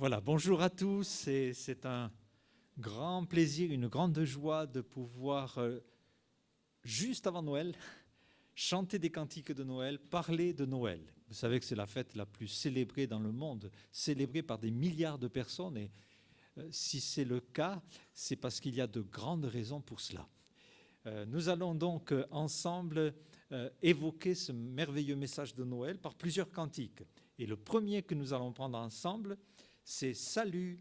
Voilà, bonjour à tous, et c'est un grand plaisir, une grande joie de pouvoir, juste avant Noël, chanter des cantiques de Noël, parler de Noël. Vous savez que c'est la fête la plus célébrée dans le monde, célébrée par des milliards de personnes, et si c'est le cas, c'est parce qu'il y a de grandes raisons pour cela. Nous allons donc ensemble évoquer ce merveilleux message de Noël par plusieurs cantiques. Et le premier que nous allons prendre ensemble, c'est « Salut,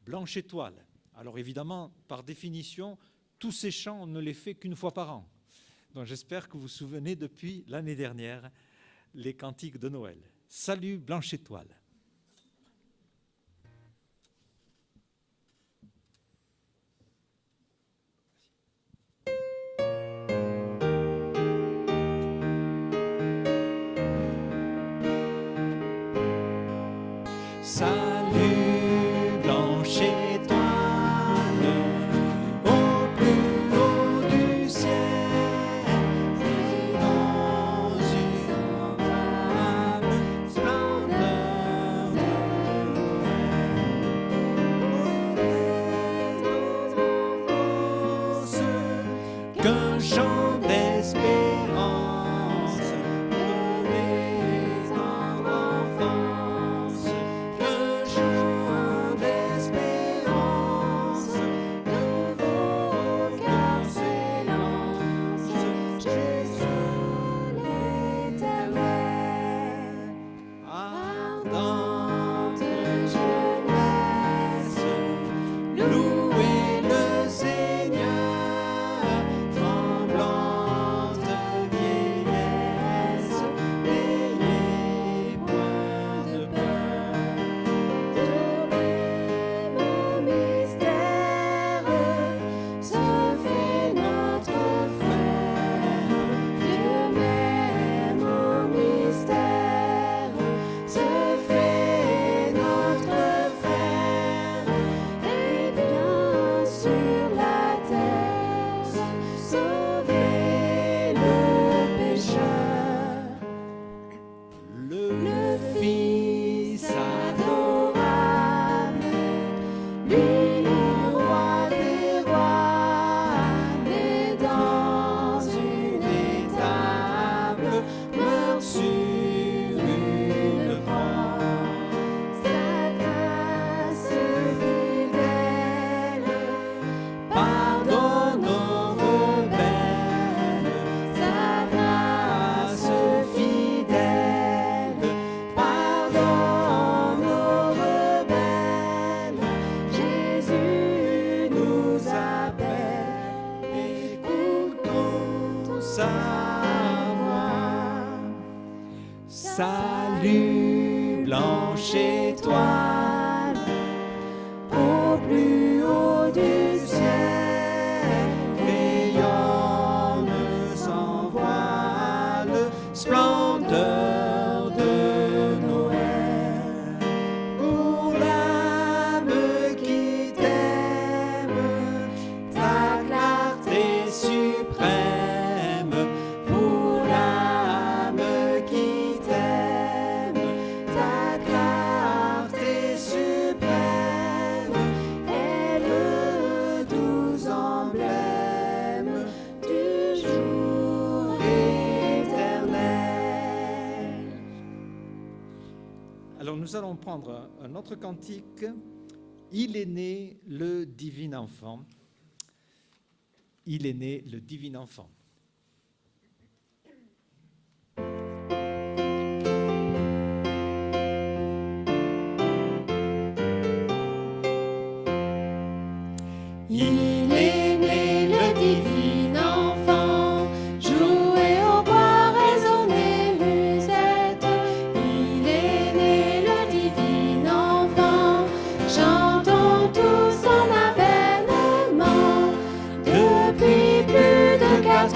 blanche étoile ». Alors évidemment, par définition, tous ces chants, on ne les fait qu'une fois par an. Donc j'espère que vous vous souvenez depuis l'année dernière les cantiques de Noël. « Salut, blanche étoile ». Salut, blanche étoile, au plus haut du ciel, dans une infâme splendeur de Noël. Qu'un chant d'espérance venait tendre enfance. Qu'un chant d'espérance de vos cœurs s'élance jusqu'à l'éternel. Ardente jeunesse, louez le Seigneur. Tremblante vieillesse, n'ayez point de peur. De même au mystère se fait notre frère. De même au mystère se fait notre frère. Et bien sur la terre sauver le pécheur. Le Fils adorable, lui le roi des rois, né dans une étable, meurt sur une croix. Sa grâce fidèle pardonne aux rebelles. sa grâce fidèle pardonne aux rebelles. Jésus nous appelle, écoutons sa voix. Salut, blanche étoile, Au plus haut du ciel, rayonne sans voile, splendeur de Noël. Pour l'âme qui t'aime, ta clarté suprême. Pour l'âme qui t'aime, ta clarté suprême est le doux emblème du jour éternel. Alors nous allons prendre un autre cantique. Il est né le divin enfant. Il est né le divin enfant. Il est né le divin enfant, jouez au bois, résonnez musette. Il est né le divin enfant, chantons tous son avènement. Depuis plus de 4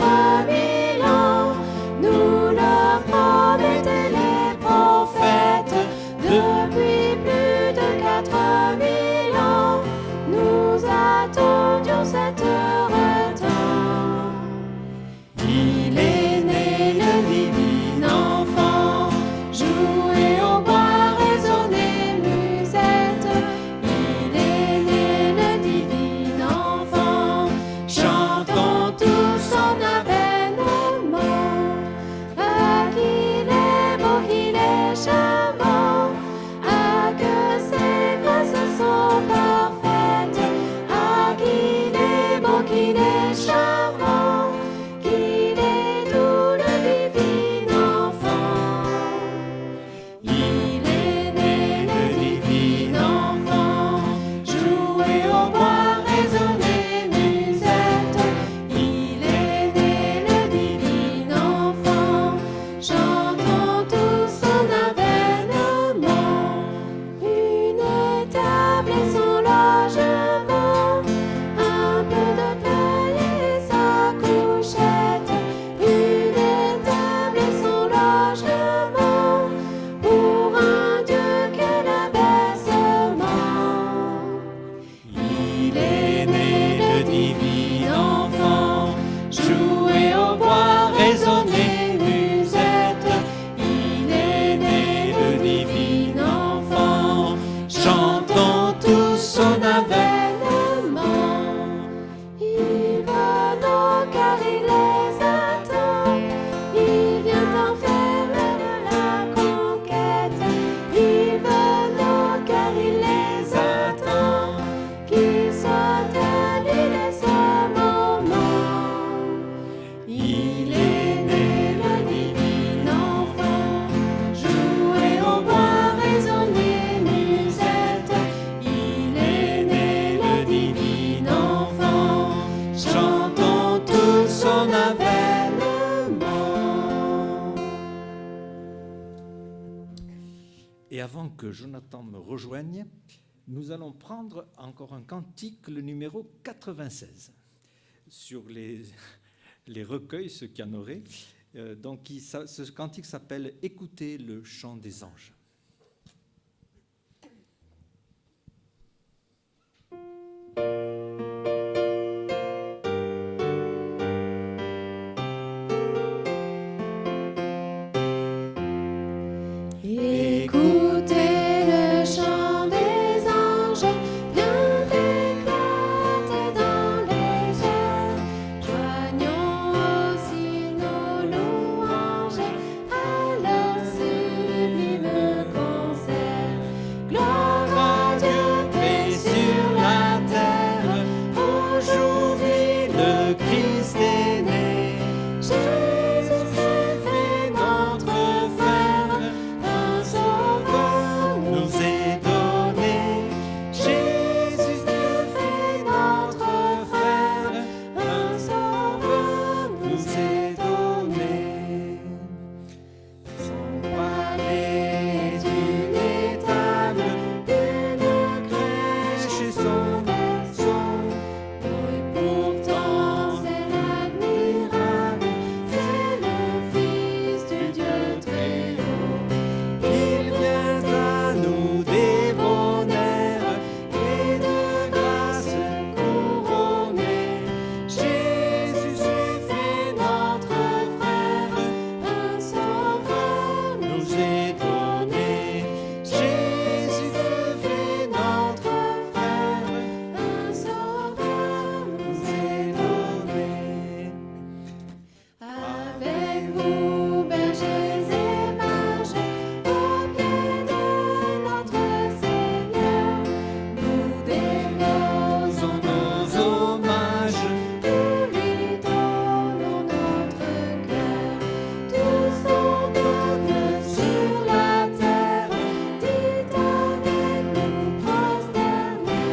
Et avant que Jonathan me rejoigne, nous allons prendre encore un cantique, le numéro 96, sur les recueils, ceux qui en auraient. Ce cantique s'appelle « Écoutez le chant des anges ». Écoutez le chant des anges, bien éclate dans les airs. Joignons aussi nos louanges à leur sublime concert. Gloire à Dieu, paix sur la terre. Aujourd'hui le Christ est né. Jésus s'est fait notre frère. Un sauveur nous est donné. Jésus s'est fait notre frère. Un sauveur nous est donné. Son palais est une étable, une crèche et son berceau. Et pourtant c'est admirable, c'est le Fils du Dieu très haut. Il vient à nous des bonheurs et de grâce couronnés. Jésus s'est fait notre frère, un sauveur nous est donné. Jésus s'est fait notre frère, un sauveur nous est donné. Avec vous, bergers et mages, au pied de notre Seigneur, nous déposons nos hommages, nous lui donnons notre cœur. Tout son peuple sur la terre, dit avec nous prosterner.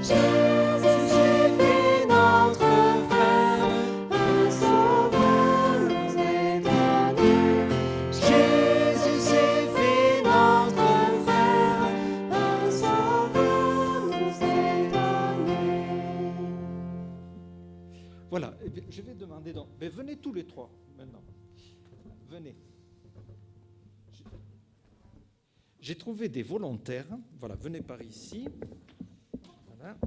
Jésus s'est fait notre frère, un sauveur nous est donné. Jésus s'est fait notre frère, un sauveur nous est donné. Voilà, eh bien, je vais demander donc, mais venez tous les trois maintenant. Venez. J'ai trouvé des volontaires. Voilà, venez par ici. Voilà.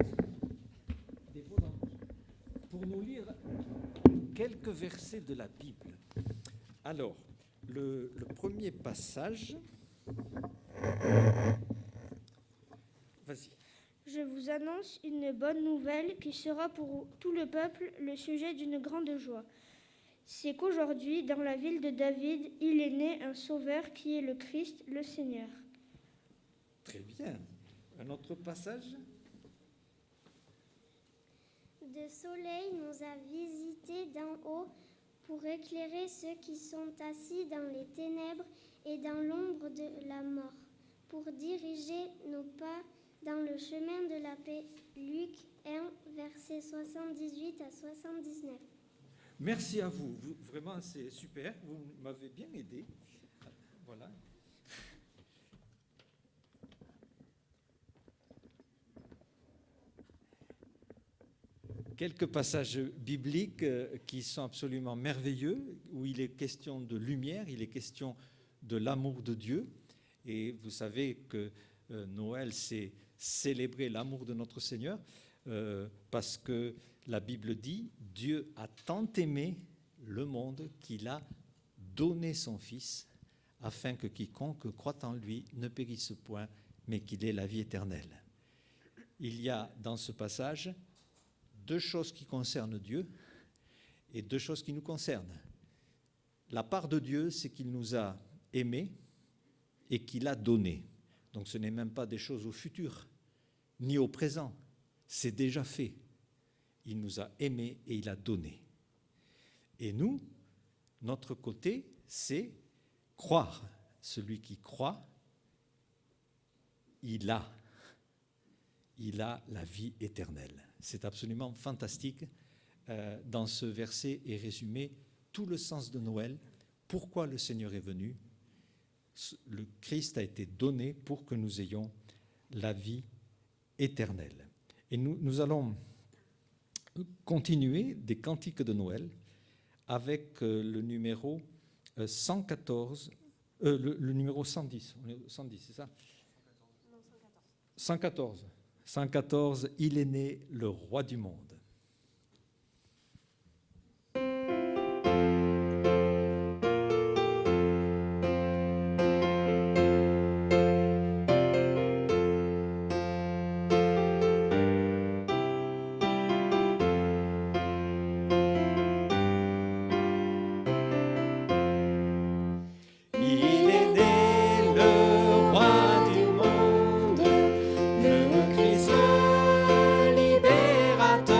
Des volontaires. Pour nous lire quelques versets de la Bible. Alors, le premier passage. Vas-y. Je vous annonce une bonne nouvelle qui sera pour tout le peuple le sujet d'une grande joie. C'est qu'aujourd'hui, dans la ville de David, il est né un sauveur qui est le Christ, le Seigneur. Très bien. Un autre passage. Le soleil nous a visités d'en haut pour éclairer ceux qui sont assis dans les ténèbres et dans l'ombre de la mort, pour diriger nos pas dans le chemin de la paix. Luc 1, versets 78 à 79. Merci à vous. Vraiment, c'est super. Vous m'avez bien aidé. Voilà. Quelques passages bibliques qui sont absolument merveilleux, où il est question de lumière, il est question de l'amour de Dieu. Et vous savez que Noël, c'est célébrer l'amour de notre Seigneur, parce que la Bible dit « Dieu a tant aimé le monde qu'il a donné son Fils, afin que quiconque croit en lui ne périsse point, mais qu'il ait la vie éternelle. » Il y a dans ce passage deux choses qui concernent Dieu et deux choses qui nous concernent. La part de Dieu, c'est qu'il nous a aimés et qu'il a donné. Donc ce n'est même pas des choses au futur, ni au présent. C'est déjà fait. Il nous a aimés et il a donné. Et nous, notre côté, c'est croire. Celui qui croit, il a la vie éternelle. C'est absolument fantastique. Dans ce verset est résumé tout le sens de Noël, pourquoi le Seigneur est venu, Le Christ a été donné pour que nous ayons la vie éternelle. Et nous allons continuer des cantiques de Noël avec le numéro 114, le numéro 110. 110, c'est ça? 114. 114, il est né le roi du monde. Il est né le roi du monde, le Christ libérateur,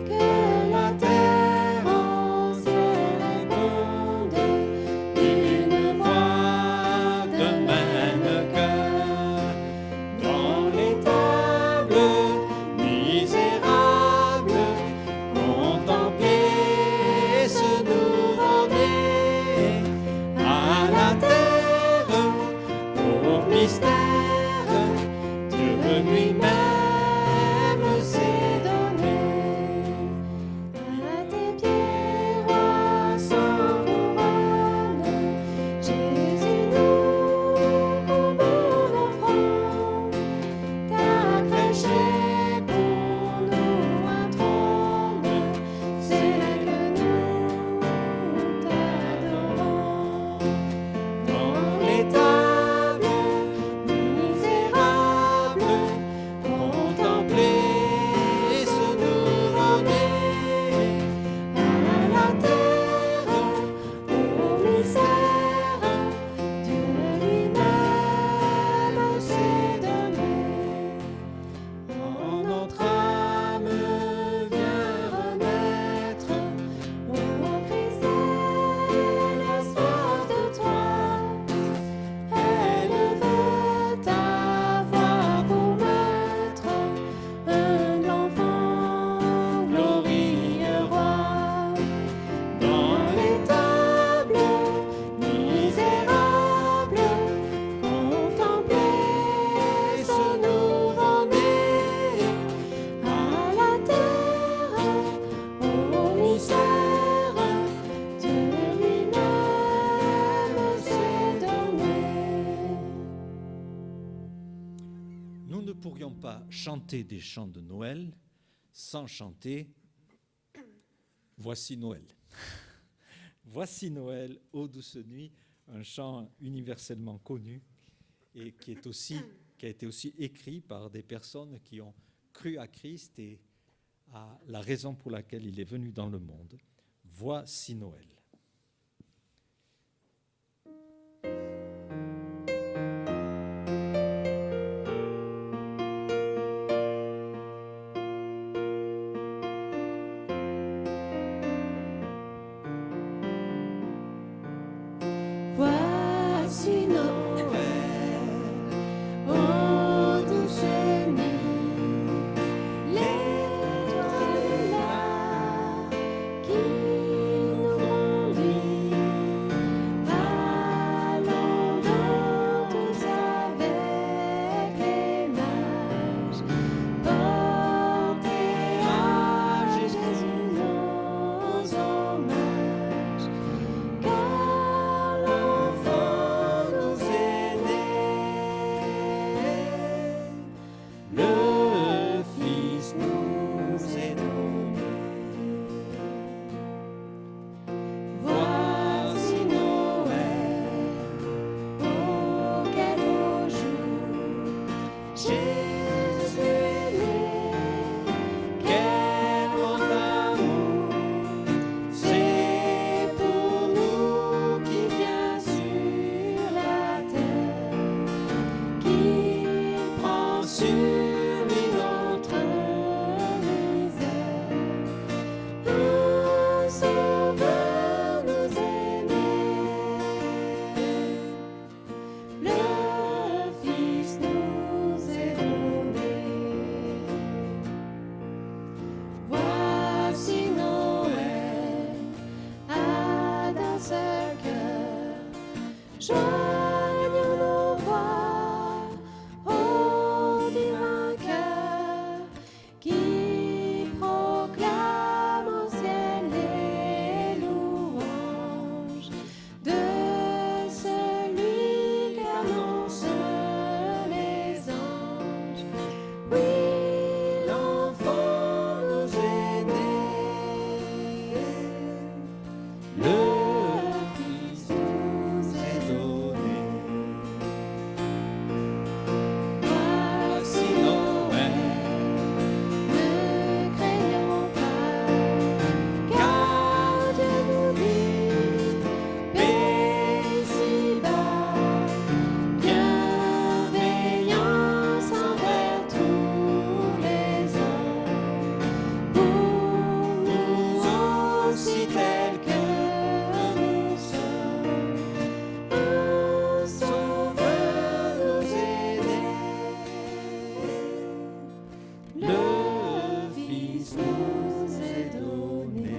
que la terre entière réponde d'une voix de même cœur. Dans les tables misérables, contemplez ce nouveau-né. À la terre, au mystère, Dieu lui-même s'est donné. À tes pieds, roi sans couronne, Jésus, nous courbons l'offrande. T'as prêché pour nous un trône, c'est là que nous t'adorons. Dans les tables misérables, contemplez ce nouveau-né. À la terre, au mystère, Dieu lui-même s'est donné. En notre âme vient renaître, ô Christ, elle a soif de toi. Elle veut avoir pour maître un enfant glorieux roi. Dans les tables misérables, contemplez ce nouveau-né. À la terre, au mystère, Dieu lui-même s'est donné. Nous ne pourrions pas chanter des chants de Noël sans chanter Voici Noël. Voici Noël, ô douce nuit, un chant universellement connu et qui a été aussi écrit par des personnes qui ont cru à Christ et à la raison pour laquelle il est venu dans le monde. Voici Noël. Voici Noël, ô douce nuit, l'étoile est là, qui nous Joignons nos voix au divin cœur qui proclame au ciel les louanges de celui qu'annoncent les anges. Oui, l'enfant nous est né, le Fils nous est donné. Voici Noël, ne craignons pas, car Dieu nous dit, paix ici-bas, bienveillance envers tous les hommes, pour nous aussi tels que nous sommes. Un sauveur nous est né, le Fils nous est donné.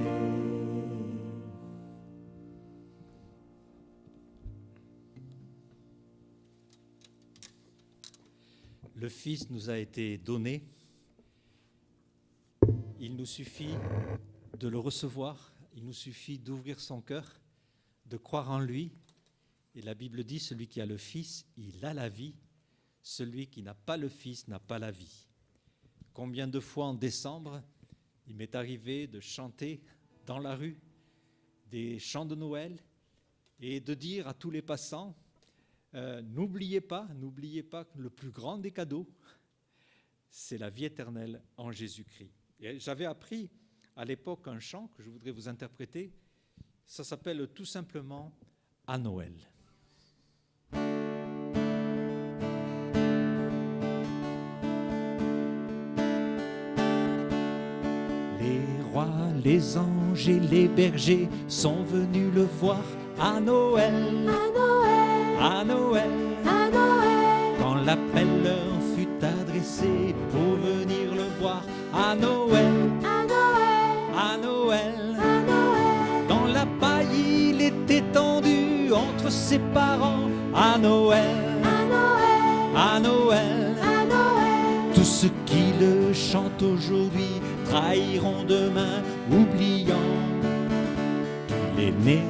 Le Fils nous a été donné. Il nous suffit de le recevoir, il nous suffit d'ouvrir son cœur, de croire en lui. Et la Bible dit, celui qui a le Fils, il a la vie. Celui qui n'a pas le Fils n'a pas la vie. Combien de fois en décembre, il m'est arrivé de chanter dans la rue des chants de Noël et de dire à tous les passants, n'oubliez pas que le plus grand des cadeaux, c'est la vie éternelle en Jésus-Christ. Et j'avais appris à l'époque un chant que je voudrais vous interpréter. Ça s'appelle tout simplement « À Noël ». Les rois, les anges et les bergers sont venus le voir à Noël, À Noël, à Noël. à Noël, Quand l'appel leur fut adressé pour venir le voir à Noël, à Noël, à Noël. à Noël, Dans la paille, il était tendu entre ses parents à Noël, à Noël, à Noël. à Noël. Tous ceux qui le chantent aujourd'hui trahiront demain, oubliant qu'il est né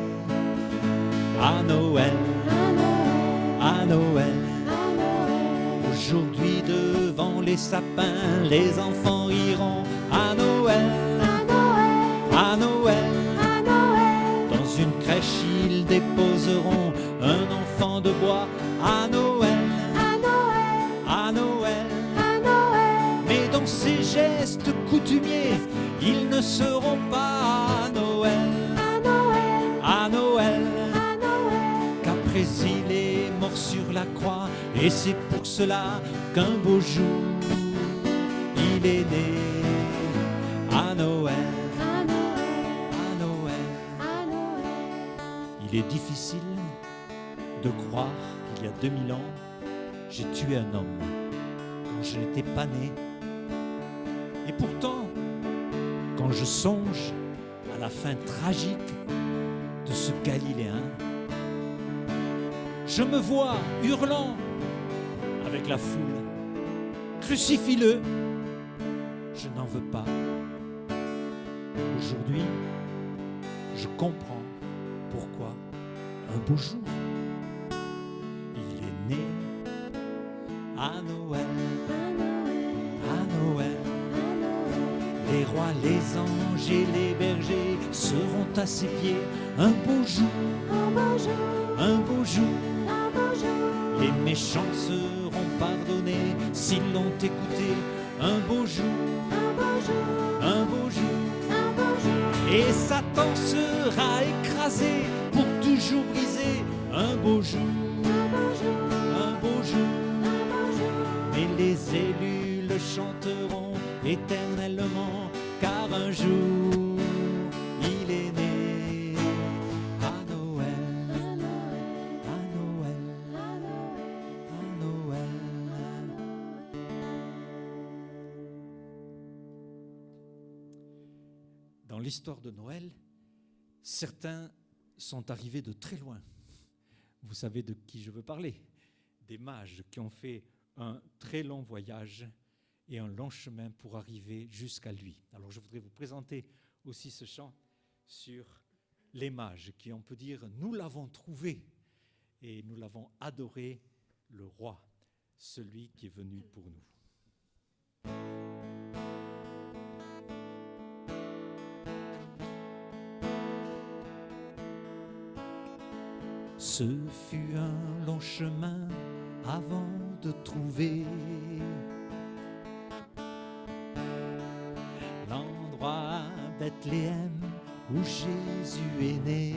à Noël, À Noël, à Noël. à Noël, Aujourd'hui devant les sapins, les enfants riront à Noël, à Noël, à Noël. à Noël, Dans une crèche, ils déposeront un enfant de bois à Noël, à Noël, à Noël. à Noël, Mais dans ces gestes coutumiers, ils ne seront pas à Noël, à Noël, à Noël. à Noël, Qu'après il est mort sur la croix, et c'est pour cela qu'un beau jour, il est né à Noël, à Noël, à Noël. à Noël. Il est difficile de croire qu'il y a 2000 ans, j'ai tué un homme quand je n'étais pas né. Et pourtant, quand je songe à la fin tragique de ce Galiléen, je me vois hurlant avec la foule, crucifie-le, je n'en veux pas. Aujourd'hui, je comprends pourquoi un beau jour, il est né à Noël, À Noël, à Noël. à Noël, Les rois, les anges et les bergers seront à ses pieds un beau jour, un beau jour, un beau jour. un beau jour, Les méchants seront pardonnés s'ils l'ont écouté un beau jour, un beau jour, un beau jour. un beau jour, Et Satan sera écrasé pour toujours brisé un beau jour, un beau jour, un beau jour. un beau jour. Mais les élus le chanteront éternellement, car un jour il est né à Noël, À Noël, à Noël, à Noël, à Noël. à Noël. Dans l'histoire de Noël, certains sont arrivés de très loin vous savez de qui je veux parler. Des mages qui ont fait un très long voyage et un long chemin pour arriver jusqu'à lui. Alors je voudrais vous présenter aussi ce chant sur les mages qui, on peut dire, nous l'avons trouvé et nous l'avons adoré, le roi, celui qui est venu pour nous. Ce fut un long chemin avant de trouver l'endroit à Bethléem où Jésus est né.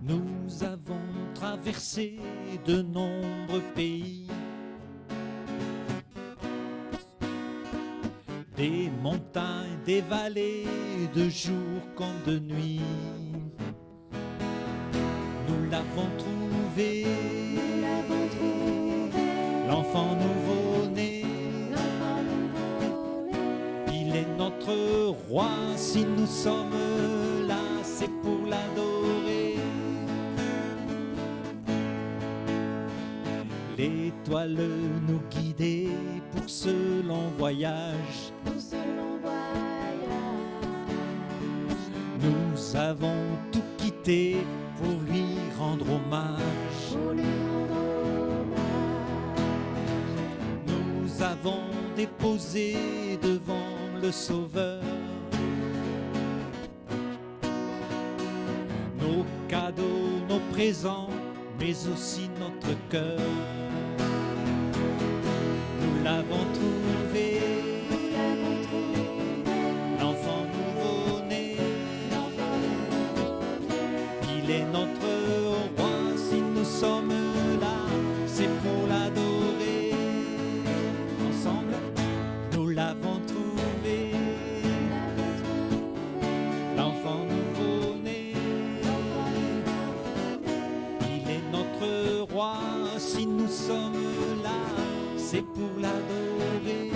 Nous avons traversé de nombreux pays, des montagnes, des vallées, de jour comme de nuit. Nous l'avons trouvé, l'enfant nouveau-né. Il est notre roi, si nous sommes là, c'est pour l'adorer. L'étoile nous guidait pour ce long voyage. Nous avons tout quitté pour lui rendre hommage. Nous avons déposé devant le Sauveur nos cadeaux, nos présents, mais aussi notre cœur. Nous l'avons trouvé, l'enfant nouveau-né. Il est notre roi, si nous sommes là, c'est pour l'adorer. Ensemble, nous l'avons trouvé, l'enfant nouveau-né. Il est notre roi, si nous sommes là, c'est pour l'adorer.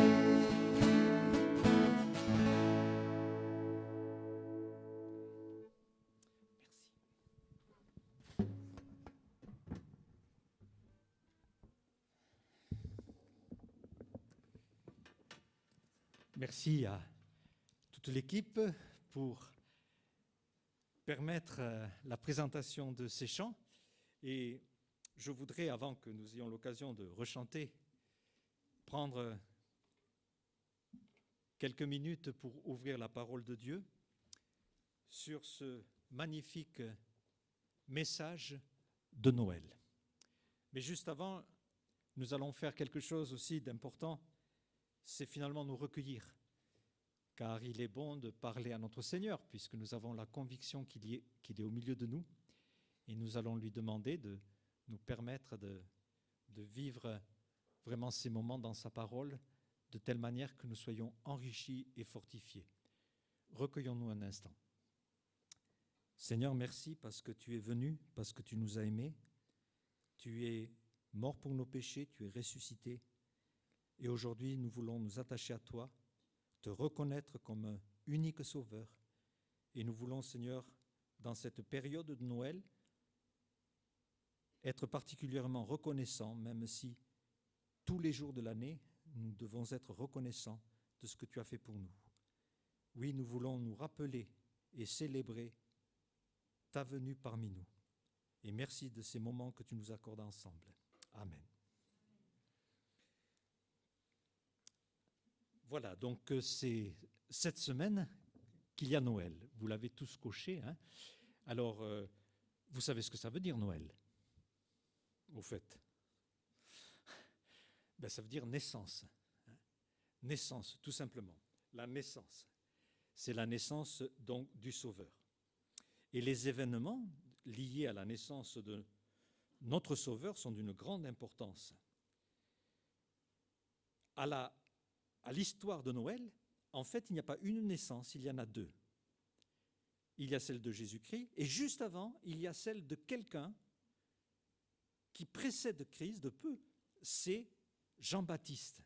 Merci à toute l'équipe pour permettre la présentation de ces chants. Et je voudrais, avant que nous ayons l'occasion de rechanter, prendre quelques minutes pour ouvrir la parole de Dieu sur ce magnifique message de Noël. Mais juste avant, nous allons faire quelque chose aussi d'important, c'est finalement nous recueillir, car il est bon de parler à notre Seigneur, puisque nous avons la conviction qu'il est au milieu de nous, et nous allons lui demander de nous permettre de vivre vraiment ces moments dans sa parole, de telle manière que nous soyons enrichis et fortifiés. Recueillons-nous un instant. Seigneur, merci parce que tu es venu, parce que tu nous as aimés, tu es mort pour nos péchés, tu es ressuscité, et aujourd'hui nous voulons nous attacher à toi, te reconnaître comme un unique sauveur, et nous voulons, Seigneur, dans cette période de Noël, être particulièrement reconnaissants, même si tous les jours de l'année, nous devons être reconnaissants de ce que tu as fait pour nous. Oui, nous voulons nous rappeler et célébrer ta venue parmi nous. Et merci de ces moments que tu nous accordes ensemble. Amen. Voilà, donc c'est cette semaine qu'il y a Noël. Vous l'avez tous coché, hein? Alors, vous savez ce que ça veut dire Noël, au fait? Ben, ça veut dire naissance. Hein? Naissance, tout simplement. La naissance. C'est la naissance donc du Sauveur. Et les événements liés à la naissance de notre Sauveur sont d'une grande importance. À l'histoire de Noël, en fait, il n'y a pas une naissance, il y en a deux. Il y a celle de Jésus-Christ, et juste avant, il y a celle de quelqu'un qui précède Christ de peu, c'est Jean-Baptiste.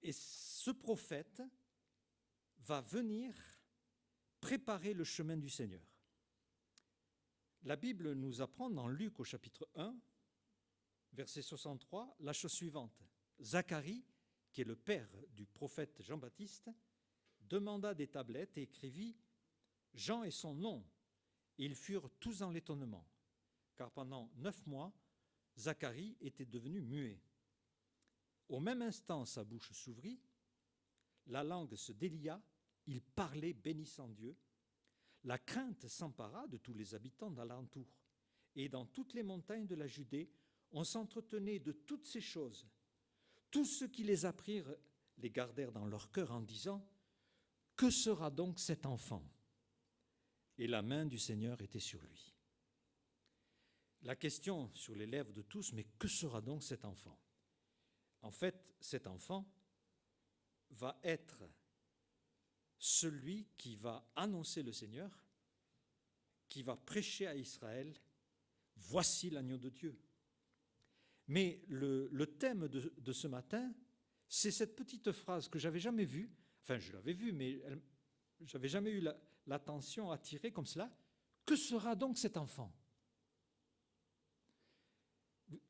Et ce prophète va venir préparer le chemin du Seigneur. La Bible nous apprend dans Luc au chapitre 1, verset 63, la chose suivante. Zacharie, qui est le père du prophète Jean-Baptiste, demanda des tablettes et écrivit « Jean est son nom ». Et ils furent tous dans l'étonnement, car pendant 9 mois, Zacharie était devenu muet. Au même instant, sa bouche s'ouvrit, la langue se délia, il parlait bénissant Dieu. La crainte s'empara de tous les habitants d'alentour. Et dans toutes les montagnes de la Judée, on s'entretenait de toutes ces choses. Tous ceux qui les apprirent les gardèrent dans leur cœur en disant « Que sera donc cet enfant ?» Et la main du Seigneur était sur lui. La question sur les lèvres de tous, mais que sera donc cet enfant? En fait, cet enfant va être celui qui va annoncer le Seigneur, qui va prêcher à Israël, voici l'agneau de Dieu. Mais le thème de ce matin, c'est cette petite phrase que j'avais jamais vue, enfin je l'avais vue, mais j'avais jamais eu l'attention attirée comme cela. Que sera donc cet enfant?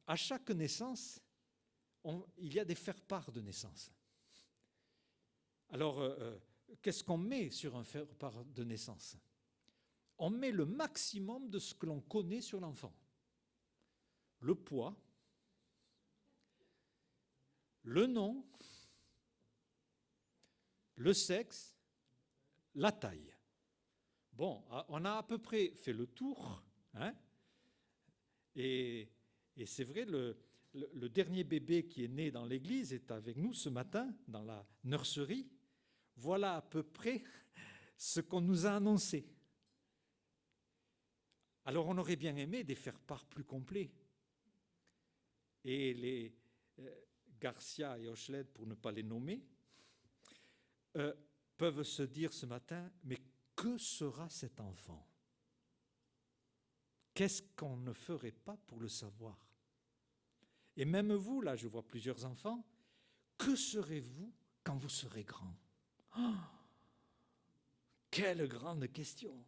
À chaque naissance, il y a des faire-part de naissance. Alors, qu'est-ce qu'on met sur un faire-part de naissance? On met le maximum de ce que l'on connaît sur l'enfant. Le poids, le nom, le sexe, la taille. Bon, on a à peu près fait le tour, hein, et c'est vrai, le dernier bébé qui est né dans l'église est avec nous ce matin dans la nurserie. Voilà à peu près ce qu'on nous a annoncé. Alors on aurait bien aimé des faire-part plus complets. Et les Garcia et Ochled, pour ne pas les nommer, peuvent se dire ce matin, mais que sera cet enfant? Qu'est-ce qu'on ne ferait pas pour le savoir? Et même vous, là, je vois plusieurs enfants, que serez-vous quand vous serez grand? Oh, quelle grande question!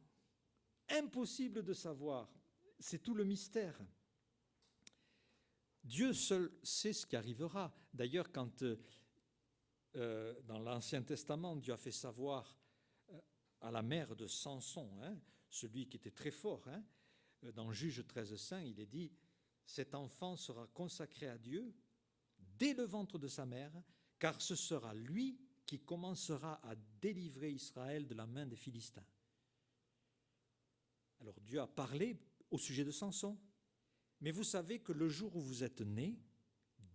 Impossible de savoir, c'est tout le mystère. Dieu seul sait ce qui arrivera. D'ailleurs, quand dans l'Ancien Testament, Dieu a fait savoir à la mère de Samson, hein, celui qui était très fort, hein, dans Juge 13,5, il est dit « Cet enfant sera consacré à Dieu dès le ventre de sa mère, car ce sera lui qui commencera à délivrer Israël de la main des Philistins. » Alors Dieu a parlé au sujet de Samson, mais vous savez que le jour où vous êtes né,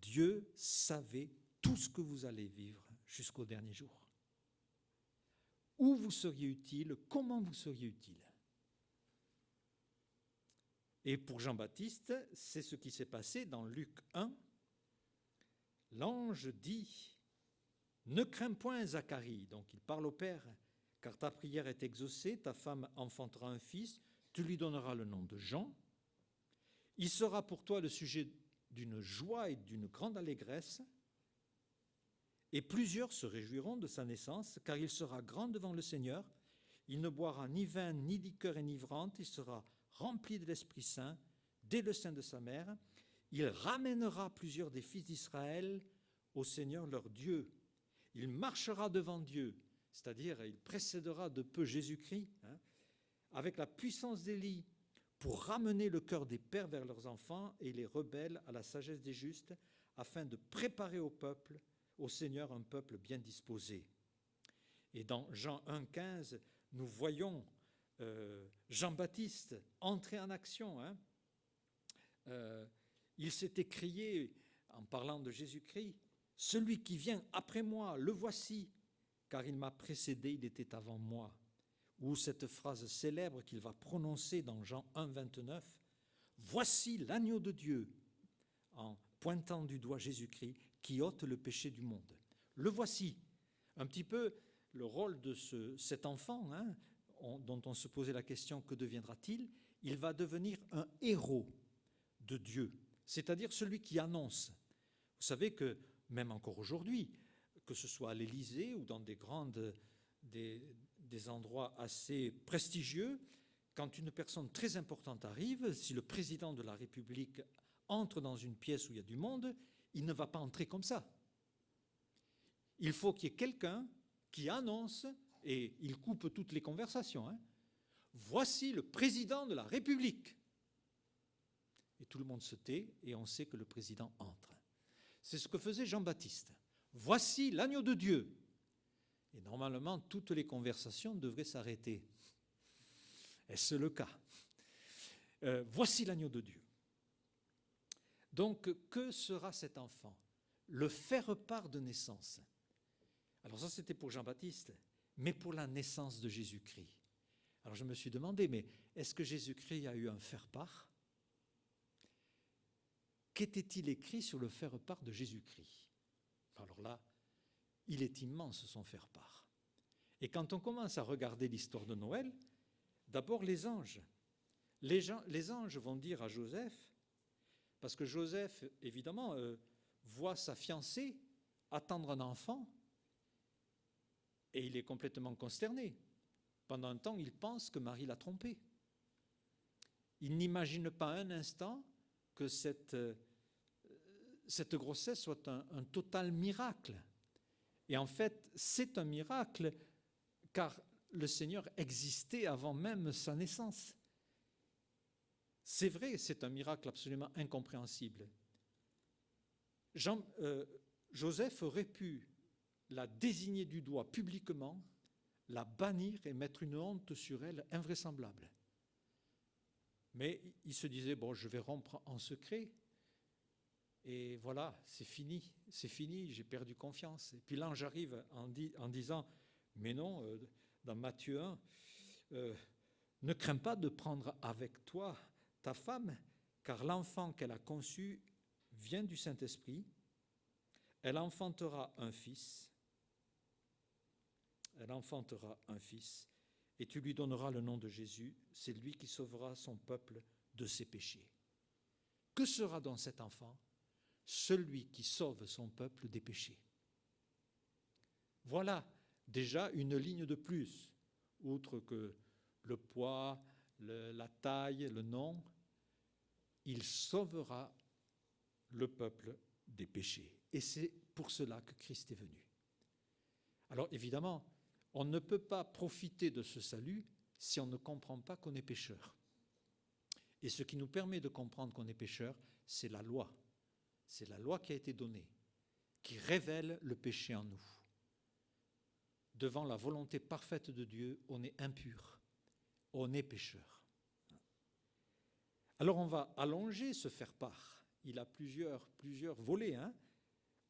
Dieu savait tout ce que vous allez vivre jusqu'au dernier jour. Où vous seriez utile, comment vous seriez utile. Et pour Jean-Baptiste, c'est ce qui s'est passé dans Luc 1. L'ange dit « Ne crains point, Zacharie », donc il parle au Père, « car ta prière est exaucée, ta femme enfantera un fils, tu lui donneras le nom de Jean. Il sera pour toi le sujet d'une joie et d'une grande allégresse, et plusieurs se réjouiront de sa naissance, car il sera grand devant le Seigneur. Il ne boira ni vin, ni liqueur enivrante, il sera rempli de l'Esprit Saint dès le sein de sa mère. Il ramènera plusieurs des fils d'Israël au Seigneur leur Dieu. Il marchera devant Dieu, c'est-à-dire il précédera de peu Jésus-Christ, hein, avec la puissance d'Élie, pour ramener le cœur des pères vers leurs enfants et les rebelles à la sagesse des justes, afin de préparer au Seigneur un peuple bien disposé. Et dans Jean 1,15, nous voyons Jean-Baptiste entrer en action. Hein. Il s'est écrié, en parlant de Jésus-Christ, « Celui qui vient après moi, le voici, car il m'a précédé, il était avant moi. » Ou cette phrase célèbre qu'il va prononcer dans Jean 1,29, « Voici l'agneau de Dieu », en pointant du doigt Jésus-Christ, qui ôte le péché du monde. Le voici. Un petit peu le rôle de cet enfant, hein, dont on se posait la question, que deviendra-t-il? Il va devenir un héros de Dieu, c'est-à-dire celui qui annonce. Vous savez que, même encore aujourd'hui, que ce soit à l'Élysée ou dans des des endroits assez prestigieux. Quand une personne très importante arrive, si le président de la République entre dans une pièce où il y a du monde, il ne va pas entrer comme ça. Il faut qu'il y ait quelqu'un qui annonce, et il coupe toutes les conversations, hein. Voici le président de la République. Et tout le monde se tait et on sait que le président entre. C'est ce que faisait Jean-Baptiste. Voici l'agneau de Dieu. Et normalement, toutes les conversations devraient s'arrêter. Est-ce le cas? Voici l'agneau de Dieu. Donc, que sera cet enfant? Le faire-part de naissance. Alors ça, c'était pour Jean-Baptiste, mais pour la naissance de Jésus-Christ. Alors je me suis demandé, mais est-ce que Jésus-Christ a eu un faire-part? Qu'était-il écrit sur le faire-part de Jésus-Christ? Alors là, il est immense son faire-part. Et quand on commence à regarder l'histoire de Noël, d'abord les anges. Les anges vont dire à Joseph, parce que Joseph, évidemment, voit sa fiancée attendre un enfant, et il est complètement consterné. Pendant un temps, il pense que Marie l'a trompé. Il n'imagine pas un instant que cette grossesse soit un total miracle. Et en fait, c'est un miracle, car le Seigneur existait avant même sa naissance. C'est vrai, c'est un miracle absolument incompréhensible. Joseph aurait pu la désigner du doigt publiquement, la bannir et mettre une honte sur elle invraisemblable. Mais il se disait, bon, je vais rompre en secret, et voilà, c'est fini, j'ai perdu confiance. Et puis l'ange arrive en disant, mais non, dans Matthieu 1, ne crains pas de prendre avec toi ta femme, car l'enfant qu'elle a conçu vient du Saint-Esprit, elle enfantera un fils, et tu lui donneras le nom de Jésus, c'est lui qui sauvera son peuple de ses péchés. Que sera donc cet enfant? Celui qui sauve son peuple des péchés. Voilà déjà une ligne de plus, outre que le poids, la taille, le nom, il sauvera le peuple des péchés. Et c'est pour cela que Christ est venu. Alors évidemment, on ne peut pas profiter de ce salut si on ne comprend pas qu'on est pécheur. Et ce qui nous permet de comprendre qu'on est pécheur, c'est la loi. C'est la loi qui a été donnée, qui révèle le péché en nous. Devant la volonté parfaite de Dieu, on est impur, on est pécheur. Alors on va allonger ce faire-part. Il a plusieurs volets.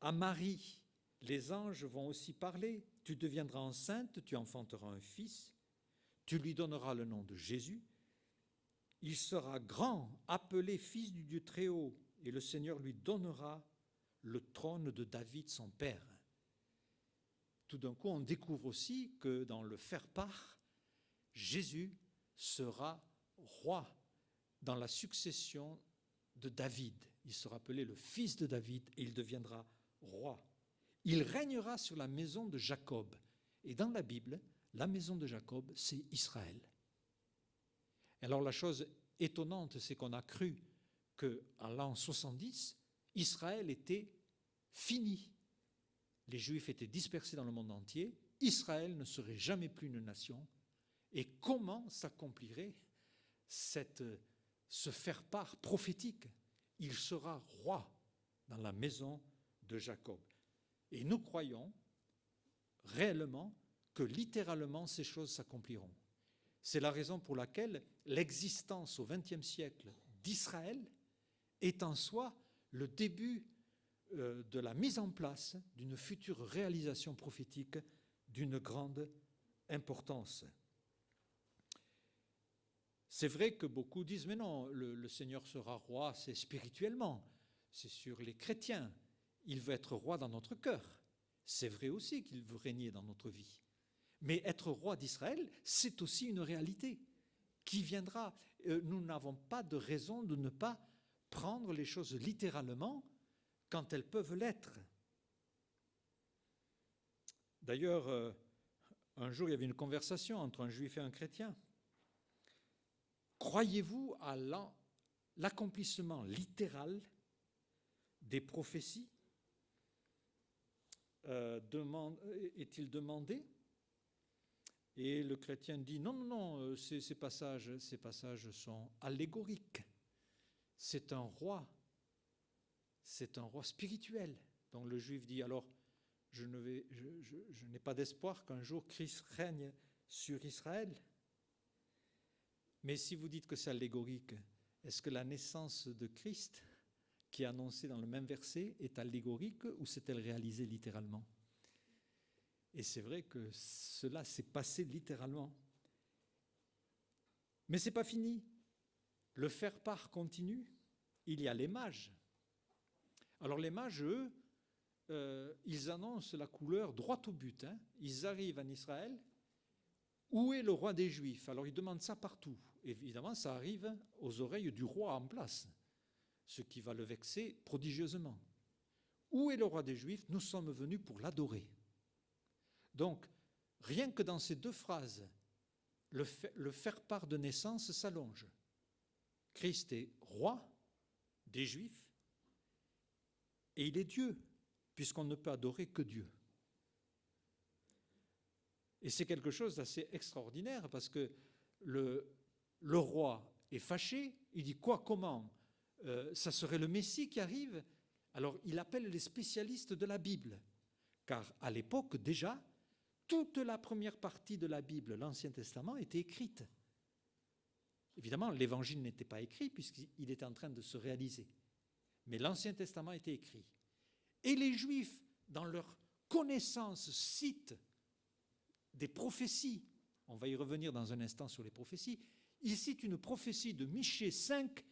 À Marie, les anges vont aussi parler. Tu deviendras enceinte, tu enfanteras un fils, tu lui donneras le nom de Jésus. Il sera grand, appelé fils du Dieu très haut, et le Seigneur lui donnera le trône de David, son père. Tout d'un coup, on découvre aussi que dans le faire-part, Jésus sera roi dans la succession de David. Il sera appelé le fils de David et il deviendra roi. Il régnera sur la maison de Jacob. Et dans la Bible, la maison de Jacob, c'est Israël. Alors la chose étonnante, c'est qu'on a cru qu'à l'an 70, Israël était fini. Les Juifs étaient dispersés dans le monde entier. Israël ne serait jamais plus une nation. Et comment s'accomplirait ce faire-part prophétique? Il sera roi dans la maison de Jacob. Et nous croyons réellement que littéralement ces choses s'accompliront. C'est la raison pour laquelle l'existence au XXe siècle d'Israël est en soi le début de la mise en place d'une future réalisation prophétique d'une grande importance. C'est vrai que beaucoup disent, mais non, le Seigneur sera roi, c'est spirituellement, c'est sur les chrétiens. Il veut être roi dans notre cœur. C'est vrai aussi qu'il veut régner dans notre vie. Mais être roi d'Israël, c'est aussi une réalité qui viendra. Nous n'avons pas de raison de ne pas prendre les choses littéralement quand elles peuvent l'être. D'ailleurs, Un jour, il y avait une conversation entre un juif et un chrétien. Croyez-vous à l'accomplissement littéral des prophéties est-il demandé? Et le chrétien dit non, non, non, ces passages sont allégoriques. C'est un roi spirituel. Donc le juif dit alors, je n'ai pas d'espoir qu'un jour Christ règne sur Israël. Mais si vous dites que c'est allégorique, est-ce que la naissance de Christ, qui est annoncée dans le même verset, est allégorique ou s'est-elle réalisée littéralement? Et c'est vrai que cela s'est passé littéralement. Mais ce n'est pas fini. Le faire-part continue. Il y a les mages. Alors les mages, eux, ils annoncent la couleur droit au but. Ils arrivent en Israël. Où est le roi des Juifs? Alors ils demandent ça partout. Évidemment, ça arrive aux oreilles du roi en place, ce qui va le vexer prodigieusement. Où est le roi des Juifs? Nous sommes venus pour l'adorer. Donc, rien que dans ces deux phrases, le faire-part de naissance s'allonge. Christ est roi des Juifs et il est Dieu, puisqu'on ne peut adorer que Dieu. Et c'est quelque chose d'assez extraordinaire parce que le roi est fâché, il dit quoi, comment ça serait le Messie qui arrive? Alors il appelle les spécialistes de la Bible, car à l'époque déjà, toute la première partie de la Bible, l'Ancien Testament, était écrite. Évidemment, l'Évangile n'était pas écrit puisqu'il était en train de se réaliser. Mais l'Ancien Testament était écrit. Et les Juifs, dans leur connaissance, citent des prophéties. On va y revenir dans un instant sur les prophéties. Ils citent une prophétie de Michée 5.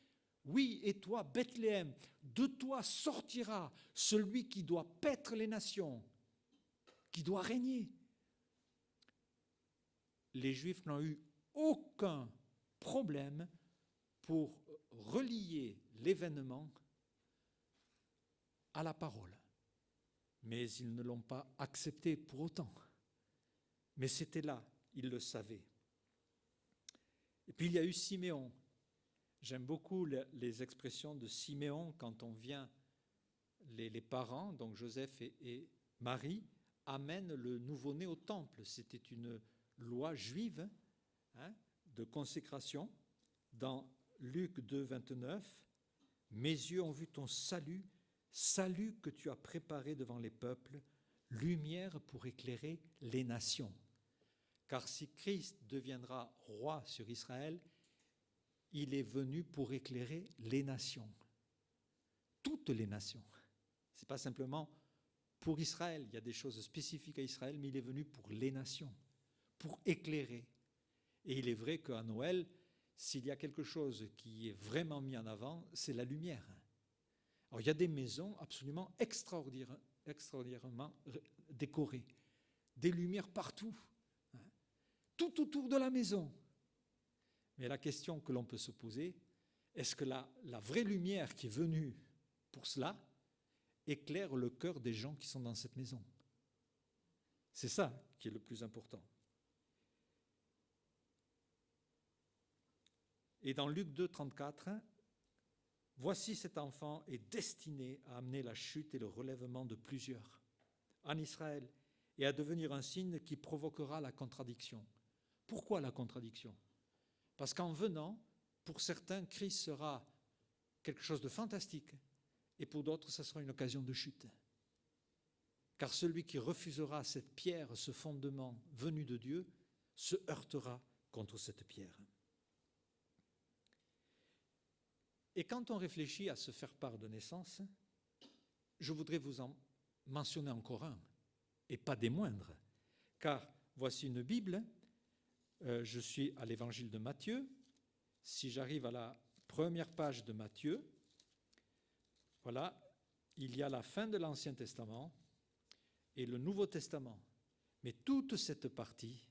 Oui, et toi, Bethléem, de toi sortira celui qui doit paître les nations, qui doit régner. Les Juifs n'ont eu aucun problème pour relier l'événement à la parole. Mais ils ne l'ont pas accepté pour autant. Mais c'était là, ils le savaient. Et puis il y a eu Siméon. J'aime beaucoup les expressions de Siméon quand on vient, les parents, donc Joseph et Marie, amènent le nouveau-né au temple. C'était une loi juive de consécration. Dans Luc 2, 29, « Mes yeux ont vu ton salut, salut que tu as préparé devant les peuples, lumière pour éclairer les nations. » Car si Christ deviendra roi sur Israël, il est venu pour éclairer les nations. Toutes les nations. Ce n'est pas simplement pour Israël. Il y a des choses spécifiques à Israël, mais il est venu pour les nations, pour éclairer. Et il est vrai qu'à Noël, s'il y a quelque chose qui est vraiment mis en avant, c'est la lumière. Alors, il y a des maisons absolument extraordinairement décorées, des lumières partout, tout autour de la maison. Mais la question que l'on peut se poser, est-ce que la vraie lumière qui est venue pour cela éclaire le cœur des gens qui sont dans cette maison? C'est ça qui est le plus important. Et dans Luc 2, 34, « Voici cet enfant est destiné à amener la chute et le relèvement de plusieurs en Israël et à devenir un signe qui provoquera la contradiction. » Pourquoi la contradiction? Parce qu'en venant, pour certains, Christ sera quelque chose de fantastique et pour d'autres, ça sera une occasion de chute. Car celui qui refusera cette pierre, ce fondement venu de Dieu, se heurtera contre cette pierre. Et quand on réfléchit à se faire part de naissance, je voudrais vous en mentionner encore un, et pas des moindres, car voici une Bible, je suis à l'évangile de Matthieu, si j'arrive à la première page de Matthieu, voilà, il y a la fin de l'Ancien Testament et le Nouveau Testament, mais toute cette partie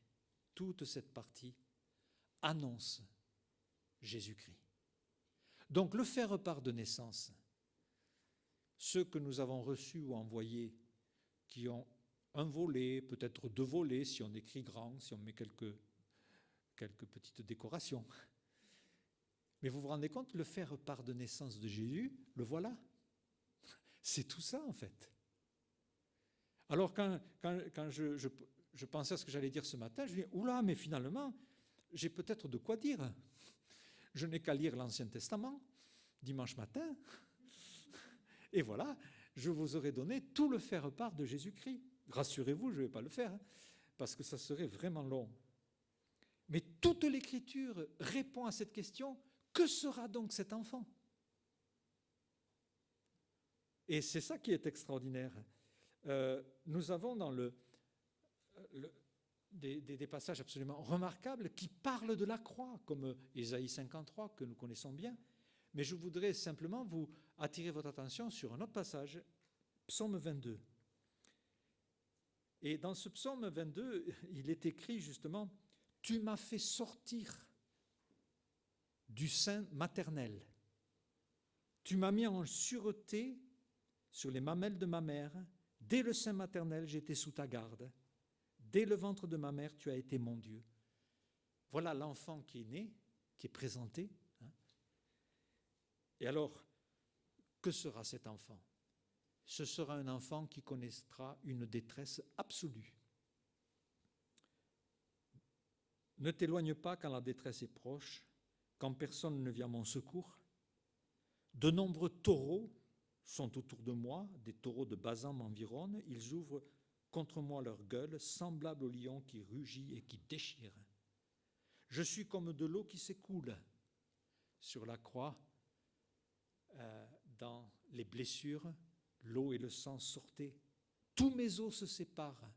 annonce Jésus-Christ. Donc le faire part de naissance, ceux que nous avons reçus ou envoyés, qui ont un volet, peut-être 2 volets, si on écrit grand, si on met quelques petites décorations. Mais vous vous rendez compte, le faire-part de naissance de Jésus, le voilà. C'est tout ça, en fait. Alors, quand je pensais à ce que j'allais dire ce matin, je me dis, oula, mais finalement, j'ai peut-être de quoi dire. Je n'ai qu'à lire l'Ancien Testament, dimanche matin, et voilà, je vous aurais donné tout le faire-part de Jésus-Christ. Rassurez-vous, je ne vais pas le faire, parce que ça serait vraiment long. Mais toute l'Écriture répond à cette question, que sera donc cet enfant? Et c'est ça qui est extraordinaire. Nous avons dans des passages absolument remarquables qui parlent de la croix, comme Ésaïe 53, que nous connaissons bien. Mais je voudrais simplement vous attirer votre attention sur un autre passage, Psaume 22. Et dans ce Psaume 22, il est écrit justement « Tu m'as fait sortir du sein maternel. Tu m'as mis en sûreté sur les mamelles de ma mère. Dès le sein maternel, j'étais sous ta garde. Dès le ventre de ma mère, tu as été mon Dieu. » Voilà l'enfant qui est né, qui est présenté. Et alors, que sera cet enfant? Ce sera un enfant qui connaîtra une détresse absolue. Ne t'éloigne pas quand la détresse est proche, quand personne ne vient à mon secours. De nombreux taureaux sont autour de moi, des taureaux de Basan m'environnent, ils ouvrent contre moi leur gueule, semblables au lion qui rugit et qui déchire. Je suis comme de l'eau qui s'écoule sur la croix, dans les blessures, l'eau et le sang sortaient. Tous mes os se séparent.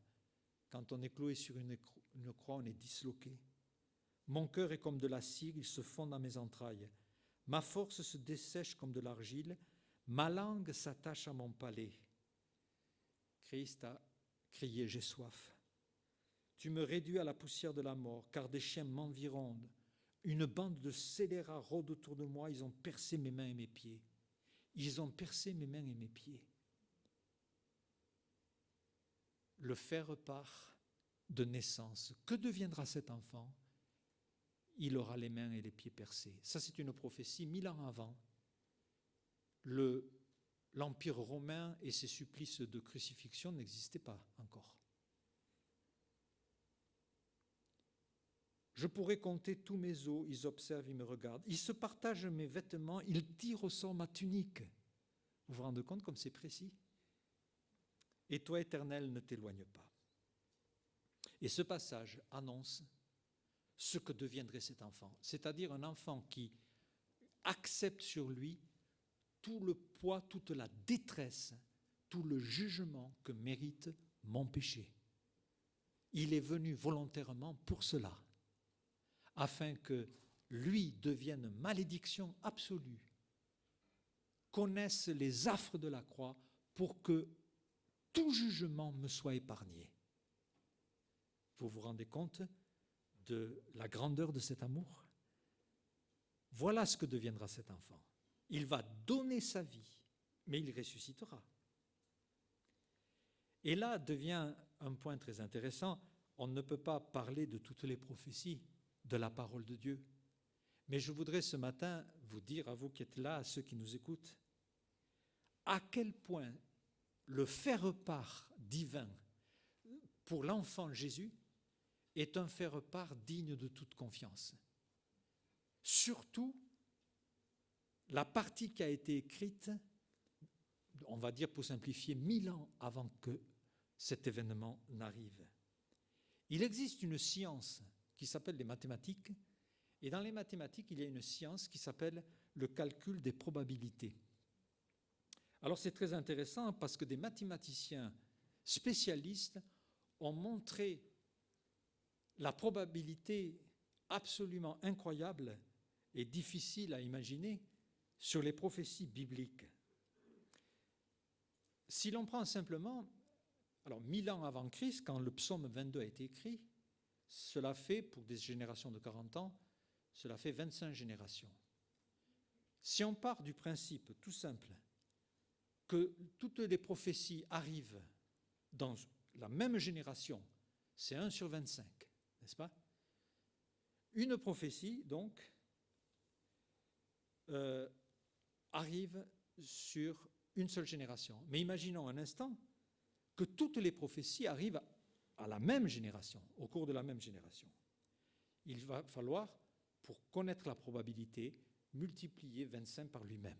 Quand on est cloué sur une croix, on est disloqué. Mon cœur est comme de la cire, il se fond dans mes entrailles. Ma force se dessèche comme de l'argile, ma langue s'attache à mon palais. Christ a crié, j'ai soif. Tu me réduis à la poussière de la mort, car des chiens m'environnent. Une bande de scélérats rôde autour de moi, ils ont percé mes mains et mes pieds. Ils ont percé mes mains et mes pieds. Le faire-part de naissance, que deviendra cet enfant? Il aura les mains et les pieds percés. Ça, c'est une prophétie 1000 ans avant. L'Empire romain et ses supplices de crucifixion n'existaient pas encore. Je pourrais compter tous mes os, ils observent, ils me regardent. Ils se partagent mes vêtements, ils tirent au sort ma tunique. Vous vous rendez compte comme c'est précis? Et toi, Éternel, ne t'éloigne pas. Et ce passage annonce ce que deviendrait cet enfant, c'est-à-dire un enfant qui accepte sur lui tout le poids, toute la détresse, tout le jugement que mérite mon péché. Il est venu volontairement pour cela, afin que lui devienne malédiction absolue, connaisse les affres de la croix pour que tout jugement me soit épargné. Vous vous rendez compte de la grandeur de cet amour? Voilà ce que deviendra cet enfant. Il va donner sa vie, mais il ressuscitera. Et là devient un point très intéressant. On ne peut pas parler de toutes les prophéties de la parole de Dieu. Mais je voudrais ce matin vous dire, à vous qui êtes là, à ceux qui nous écoutent, à quel point le faire-part divin pour l'enfant Jésus est un faire-part digne de toute confiance. Surtout, la partie qui a été écrite, on va dire pour simplifier, 1000 ans avant que cet événement n'arrive. Il existe une science qui s'appelle les mathématiques, et dans les mathématiques, il y a une science qui s'appelle le calcul des probabilités. Alors c'est très intéressant parce que des mathématiciens spécialistes ont montré la probabilité absolument incroyable et difficile à imaginer sur les prophéties bibliques. Si l'on prend simplement, alors 1000 ans avant Christ, quand le psaume 22 a été écrit, cela fait, pour des générations de 40 ans, cela fait 25 générations. Si on part du principe tout simple que toutes les prophéties arrivent dans la même génération, c'est 1 sur 25, n'est-ce pas? Une prophétie, donc, arrive sur une seule génération. Mais imaginons un instant que toutes les prophéties arrivent à la même génération, au cours de la même génération. Il va falloir, pour connaître la probabilité, multiplier 25 par lui-même.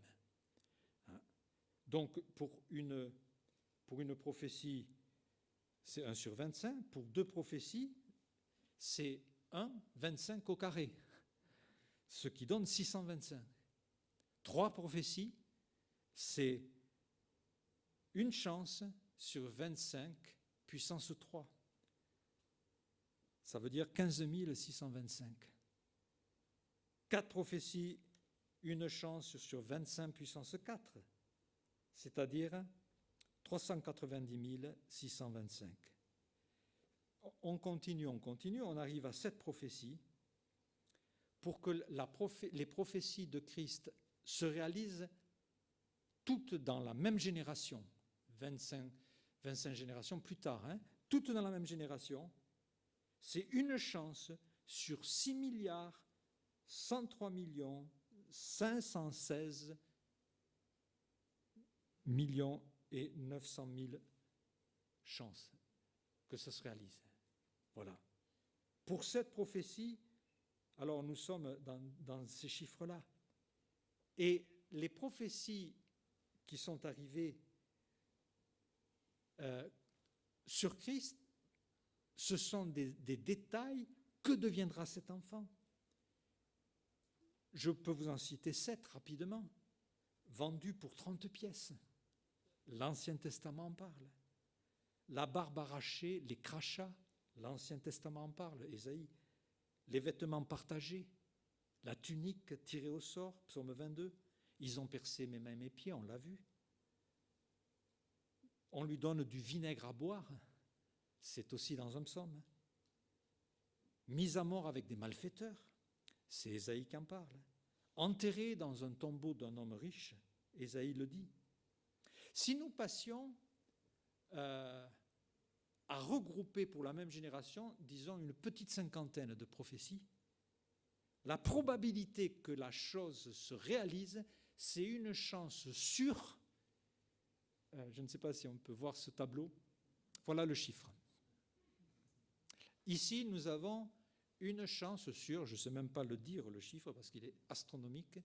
Donc, pour une prophétie, c'est 1 sur 25. Pour 2 prophéties, c'est 1, 25 au carré, ce qui donne 625. 3 prophéties, c'est une chance sur 25 puissance 3. Ça veut dire 15 625. 4 prophéties, une chance sur 25 puissance 4, c'est-à-dire 390 625. On continue, on arrive à 7 prophéties. Pour que les prophéties de Christ se réalisent toutes dans la même génération, 25 générations plus tard, toutes dans la même génération, c'est une chance sur 6 milliards 103 millions 516 millions et 900 000 chances que ça se réalise. Voilà. Pour cette prophétie, alors nous sommes dans ces chiffres-là. Et les prophéties qui sont arrivées sur Christ, ce sont des détails. Que deviendra cet enfant? Je peux vous en citer 7 rapidement. Vendu pour 30 pièces. L'Ancien Testament en parle. La barbe arrachée, les crachats, l'Ancien Testament en parle, Ésaïe. Les vêtements partagés, la tunique tirée au sort, psaume 22. Ils ont percé mes mains et mes pieds, on l'a vu. On lui donne du vinaigre à boire, c'est aussi dans un psaume. Mis à mort avec des malfaiteurs, c'est Ésaïe qui en parle. Enterré dans un tombeau d'un homme riche, Ésaïe le dit. Si nous passions à regrouper pour la même génération, disons une petite cinquantaine de prophéties, la probabilité que la chose se réalise, c'est une chance sur, je ne sais pas si on peut voir ce tableau, voilà le chiffre. Ici, nous avons une chance sur, je ne sais même pas le dire le chiffre parce qu'il est astronomique,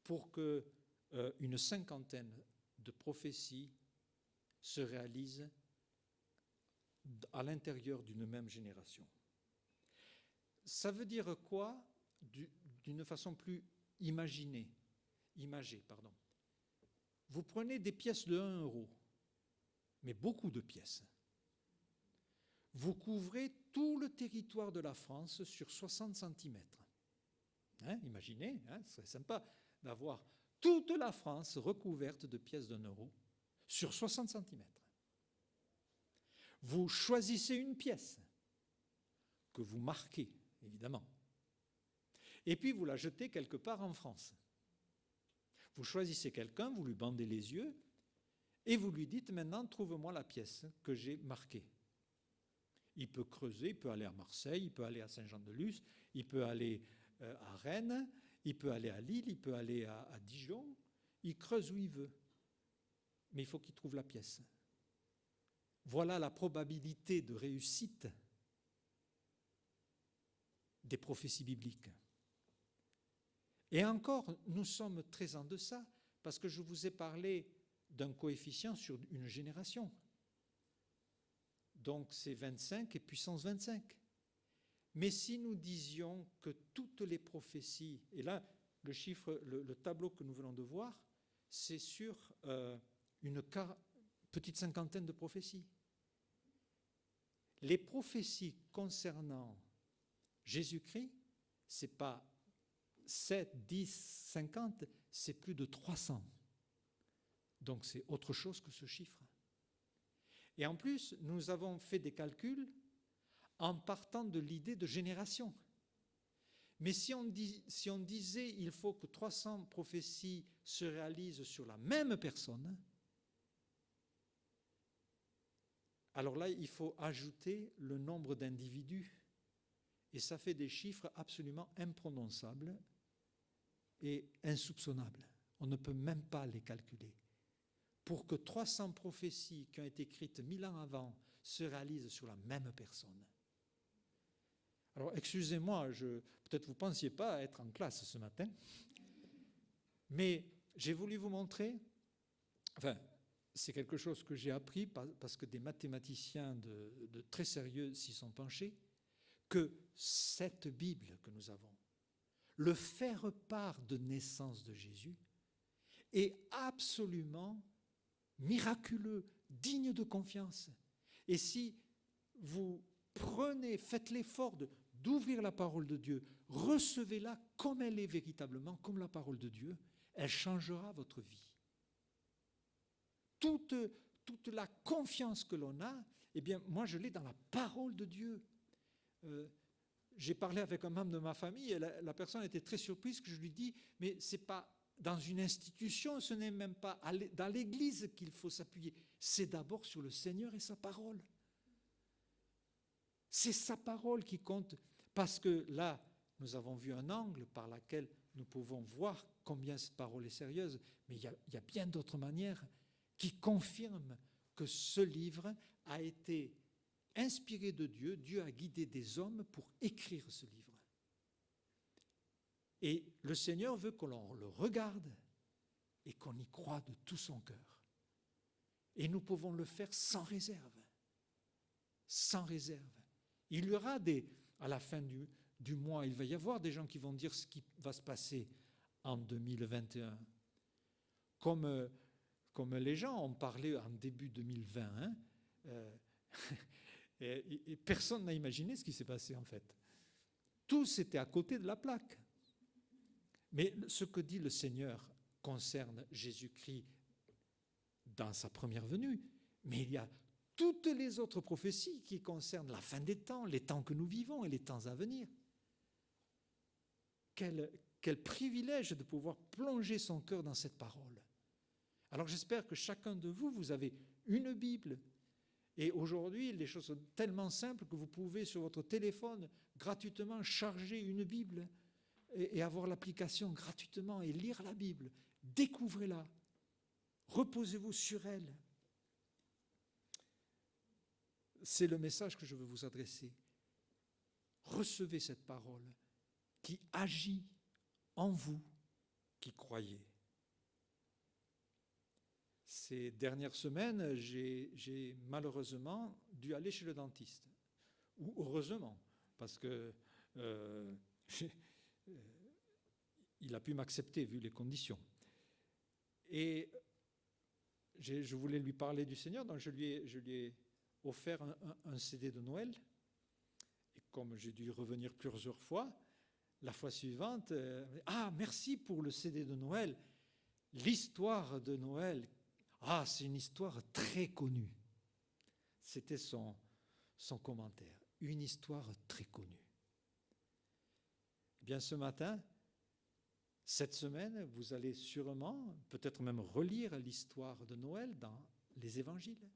pour qu'une cinquantaine de prophéties se réalisent à l'intérieur d'une même génération. Ça veut dire quoi? D'une façon plus imagée. Vous prenez des pièces de 1 euro, mais beaucoup de pièces. Vous couvrez tout le territoire de la France sur 60 cm. Imaginez, ce serait sympa d'avoir toute la France recouverte de pièces d'1 euro sur 60 cm. Vous choisissez une pièce que vous marquez, évidemment, et puis vous la jetez quelque part en France. Vous choisissez quelqu'un, vous lui bandez les yeux, et vous lui dites maintenant, trouve-moi la pièce que j'ai marquée. Il peut creuser, il peut aller à Marseille, il peut aller à Saint-Jean-de-Luz, il peut aller à Rennes, il peut aller à Lille, il peut aller à Dijon, il creuse où il veut. Mais il faut qu'il trouve la pièce. Voilà la probabilité de réussite des prophéties bibliques. Et encore, nous sommes très en deçà, parce que je vous ai parlé d'un coefficient sur une génération. Donc c'est 25 et puissance 25. Mais si nous disions que toutes les prophéties, et là le chiffre, le tableau que nous venons de voir, c'est sur une petite cinquantaine de prophéties. Les prophéties concernant Jésus-Christ, ce n'est pas 7, 10, 50, c'est plus de 300. Donc c'est autre chose que ce chiffre. Et en plus, nous avons fait des calculs en partant de l'idée de génération. Mais si on disait il faut que 300 prophéties se réalisent sur la même personne, alors là, il faut ajouter le nombre d'individus, et ça fait des chiffres absolument imprononçables et insoupçonnables. On ne peut même pas les calculer. Pour que 300 prophéties qui ont été écrites 1000 ans avant se réalisent sur la même personne. Alors, excusez-moi, peut-être vous ne pensiez pas être en classe ce matin, mais j'ai voulu vous montrer, c'est quelque chose que j'ai appris parce que des mathématiciens de très sérieux s'y sont penchés, que cette Bible que nous avons, le faire-part de naissance de Jésus, est absolument miraculeux, digne de confiance. Et si vous faites l'effort d'ouvrir la parole de Dieu, recevez-la comme elle est véritablement, comme la parole de Dieu, elle changera votre vie. Toute la confiance que l'on a, eh bien, moi je l'ai dans la parole de Dieu. J'ai parlé avec un membre de ma famille et la personne était très surprise que je lui dis, mais ce n'est pas dans une institution, ce n'est même pas dans l'église qu'il faut s'appuyer, c'est d'abord sur le Seigneur et sa parole. C'est sa parole qui compte, parce que là, nous avons vu un angle par lequel nous pouvons voir combien cette parole est sérieuse, mais il y a bien d'autres manières qui confirment que ce livre a été inspiré de Dieu. Dieu a guidé des hommes pour écrire ce livre. Et le Seigneur veut que l'on le regarde et qu'on y croie de tout son cœur. Et nous pouvons le faire sans réserve. Sans réserve. Il y aura à la fin du mois, il va y avoir des gens qui vont dire ce qui va se passer en 2021. Comme les gens ont parlé en début 2020, et personne n'a imaginé ce qui s'est passé en fait. Tous étaient à côté de la plaque. Mais ce que dit le Seigneur concerne Jésus-Christ dans sa première venue, mais il y a toutes les autres prophéties qui concernent la fin des temps, les temps que nous vivons et les temps à venir. Quel privilège de pouvoir plonger son cœur dans cette parole. Alors j'espère que chacun de vous, vous avez une Bible. Et aujourd'hui, les choses sont tellement simples que vous pouvez sur votre téléphone gratuitement charger une Bible et avoir l'application gratuitement et lire la Bible. Découvrez-la. Reposez-vous sur elle. C'est le message que je veux vous adresser. Recevez cette parole qui agit en vous qui croyez. Ces dernières semaines, j'ai malheureusement dû aller chez le dentiste. Ou heureusement, parce que il a pu m'accepter vu les conditions. Et je voulais lui parler du Seigneur, donc je lui ai offert un CD de Noël. Et comme j'ai dû revenir plusieurs fois, la fois suivante, merci pour le CD de Noël. L'histoire de Noël, c'est une histoire très connue. C'était son commentaire. Une histoire très connue. Eh bien, ce matin, cette semaine, vous allez sûrement, peut-être même relire l'histoire de Noël dans les évangiles.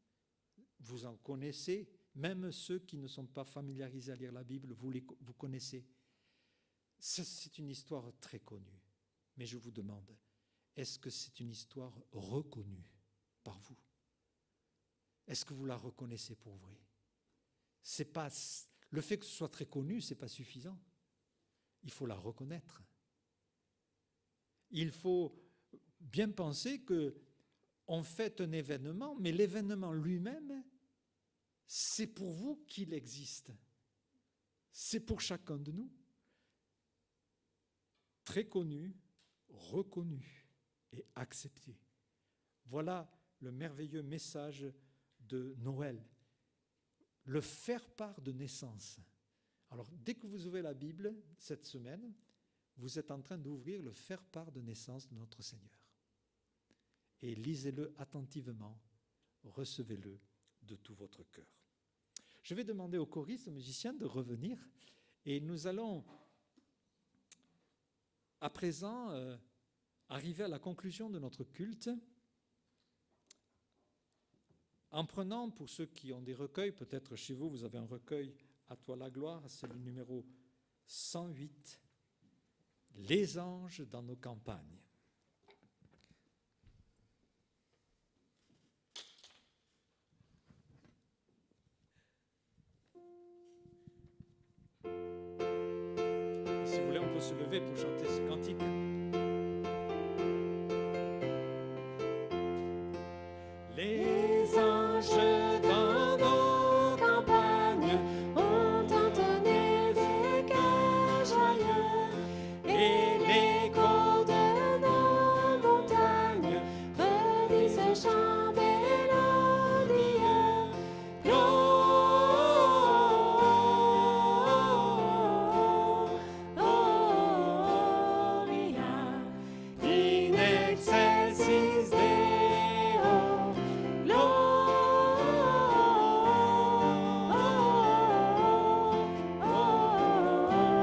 Vous en connaissez, même ceux qui ne sont pas familiarisés à lire la Bible, vous connaissez. C'est une histoire très connue. Mais je vous demande, est-ce que c'est une histoire reconnue par vous? Est-ce que vous la reconnaissez pour vrai? Le fait que ce soit très connu, ce n'est pas suffisant. Il faut la reconnaître. Il faut bien penser qu'on fête un événement, mais l'événement lui-même, c'est pour vous qu'il existe. C'est pour chacun de nous. Très connu, reconnu et accepté. Voilà le merveilleux message de Noël. Le faire-part de naissance. Alors, dès que vous ouvrez la Bible cette semaine, vous êtes en train d'ouvrir le faire-part de naissance de notre Seigneur. Et lisez-le attentivement, recevez-le de tout votre cœur. Je vais demander aux choristes, aux musiciens de revenir et nous allons à présent arriver à la conclusion de notre culte En prenant, pour ceux qui ont des recueils, peut-être chez vous, vous avez un recueil « À toi la gloire », c'est le numéro 108, « Les anges dans nos campagnes ». Si vous voulez, on peut se lever pour chanter ce cantique. Les anges dans nos campagnes ont entonné des chœurs joyeux et l'écho de nos montagnes redit ce chant mélodieux. Gloria in excelsis Deo.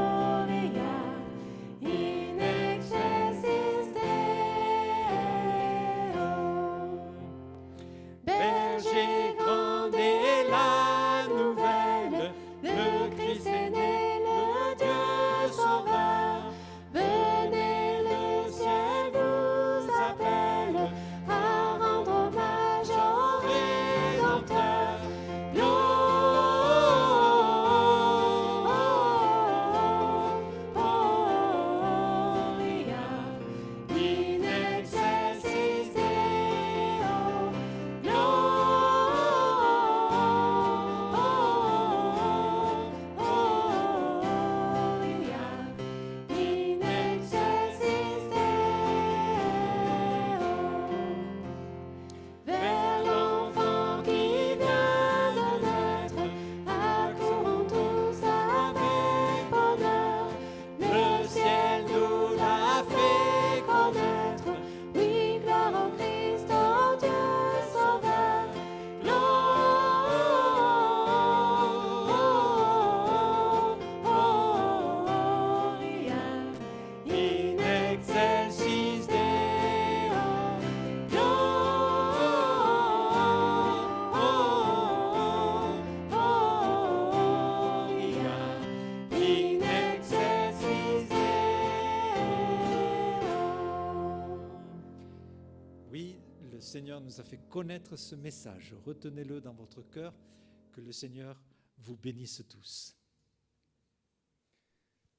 Gloria in excelsis Deo. Berger grand est la nouvelle, le Christ est né, le Dieu sauveur. Venez, le ciel nous appelle à rendre hommage au Rédempteur. Gloria in excelsis Deo. Gloria in excelsis Deo. Vers l'enfant qui vient de naître, accourons tous avec bonheur. Le ciel nous l'a fait connaître. Oui, gloire au Christ, au Dieu sauveur. Gloria in excelsis Deo. Gloria in excelsis Deo. Oui, le Seigneur nous a fait connaître ce message. Retenez-le dans votre cœur. Que le Seigneur vous bénisse tous.